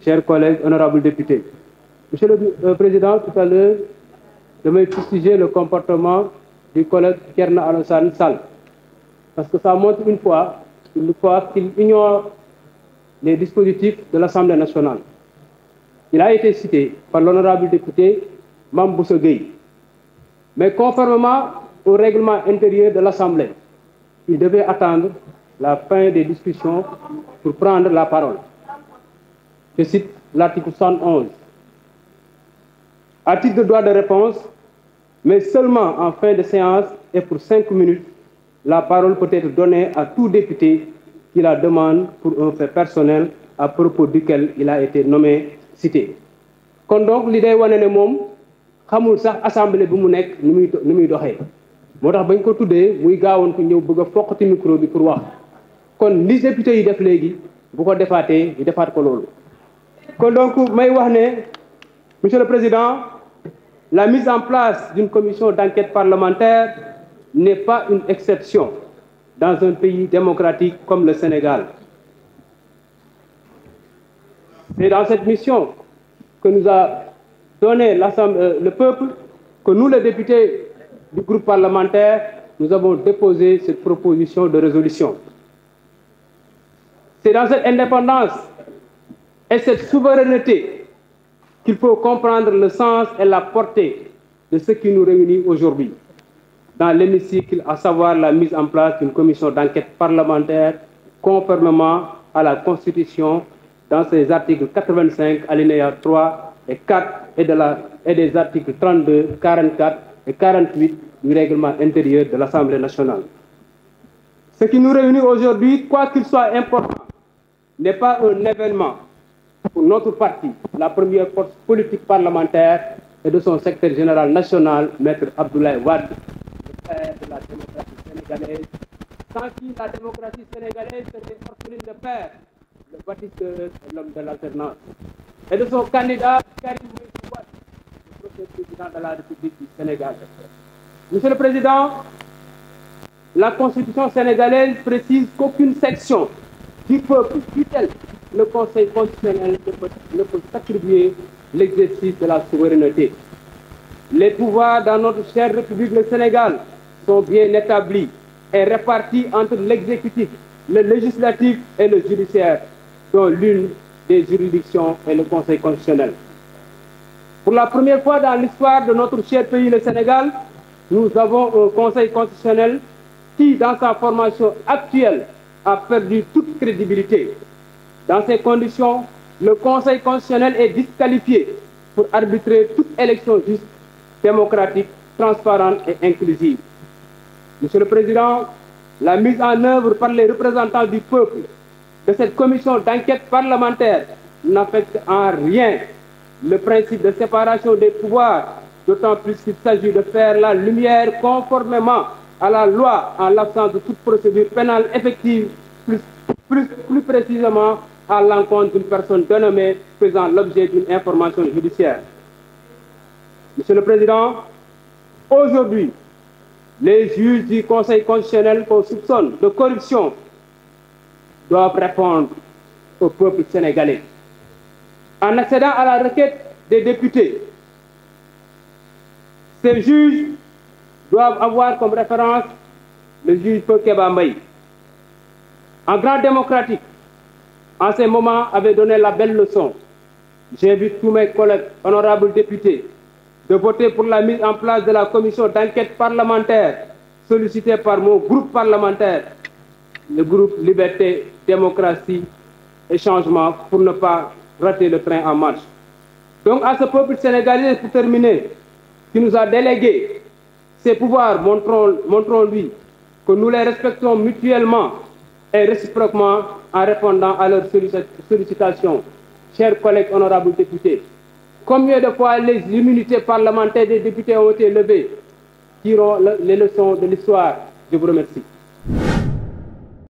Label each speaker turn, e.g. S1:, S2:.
S1: chers collègues, honorables députés. Monsieur le Président, tout à l'heure, je vais fustiger le comportement du collègue Thierno Alassane Sall. Parce que ça montre une fois qu'il ignore les dispositifs de l'Assemblée nationale. Il a été cité par l'honorable député Mambousso Gueye. Mais conformément au règlement intérieur de l'Assemblée, il devait attendre la fin des discussions pour prendre la parole. Je cite l'article 71. À titre de droit de réponse, mais seulement en fin de séance et pour 5 minutes, la parole peut être donnée à tout député qui la demande pour un fait personnel à propos duquel il a été nommé cité. Kon donc li day wane ne moom xamul sax assemblée bi mu nekk ni muy doxee moo tax bañ ko tuddee muy gaawoon ko ñëw bëgg a foqati micro bi pour wax kon li député yi def léegi bu ko defaatee ñu defaat ko loolu. Kon donc may wax ne monsieur le président, la mise en place d'une commission d'enquête parlementaire n'est pas une exception dans un pays démocratique comme le Sénégal. C'est dans cette mission que nous a donné le peuple que nous, les députés du groupe parlementaire, nous avons déposé cette proposition de résolution. C'est dans cette indépendance et cette souveraineté qu'il faut comprendre le sens et la portée de ce qui nous réunit aujourd'hui dans l'hémicycle, à savoir la mise en place d'une commission d'enquête parlementaire conformément à la Constitution dans ses articles 85, alinéas 3 et 4 et des articles 32, 44 et 48 du règlement intérieur de l'Assemblée nationale. Ce qui nous réunit aujourd'hui, quoi qu'il soit important, n'est pas un événement pour notre parti, la première force politique parlementaire et de son secrétaire général national, Maître Abdoulaye Wade, le père de la démocratie sénégalaise, sans qui la démocratie sénégalaise serait orpheline de père, le bâtisseur et l'homme de l'alternance, et de son candidat, Karim Meïssa Wade, le premier président de la République du Sénégal. Monsieur le Président, la Constitution sénégalaise précise qu'aucune section du peuple, fût-elle le Conseil constitutionnel, ne peut s'attribuer l'exercice de la souveraineté. Les pouvoirs dans notre chère République, le Sénégal, sont bien établis et répartis entre l'exécutif, le législatif et le judiciaire, dont l'une des juridictions est le Conseil constitutionnel. Pour la première fois dans l'histoire de notre cher pays, le Sénégal, nous avons un Conseil constitutionnel qui, dans sa formation actuelle, a perdu toute crédibilité. Dans ces conditions, le Conseil constitutionnel est disqualifié pour arbitrer toute élection juste, démocratique, transparente et inclusive. Monsieur le Président, la mise en œuvre par les représentants du peuple de cette commission d'enquête parlementaire n'affecte en rien le principe de séparation des pouvoirs, d'autant plus qu'il s'agit de faire la lumière conformément à la loi en l'absence de toute procédure pénale effective, plus précisément à l'encontre d'une personne dénommée faisant l'objet d'une information judiciaire. Monsieur le Président, aujourd'hui, les juges du Conseil constitutionnel qu'on soupçonne de corruption doivent répondre au peuple sénégalais. En accédant à la requête des députés, ces juges doivent avoir comme référence le juge Kéba Mbaye. En grand démocratique, en ces moments, avait donné la belle leçon. J'invite tous mes collègues honorables députés de voter pour la mise en place de la commission d'enquête parlementaire sollicitée par mon groupe parlementaire, le groupe Liberté, Démocratie et Changement, pour ne pas rater le train en marche. Donc à ce peuple sénégalais, pour terminer, qui nous a délégué ses pouvoirs, montrons-lui que nous les respectons mutuellement et réciproquement en répondant à leurs sollicitations. Chers collègues honorables députés, combien de fois les immunités parlementaires des députés ont été levées? Tirons les leçons de l'histoire. Je vous remercie.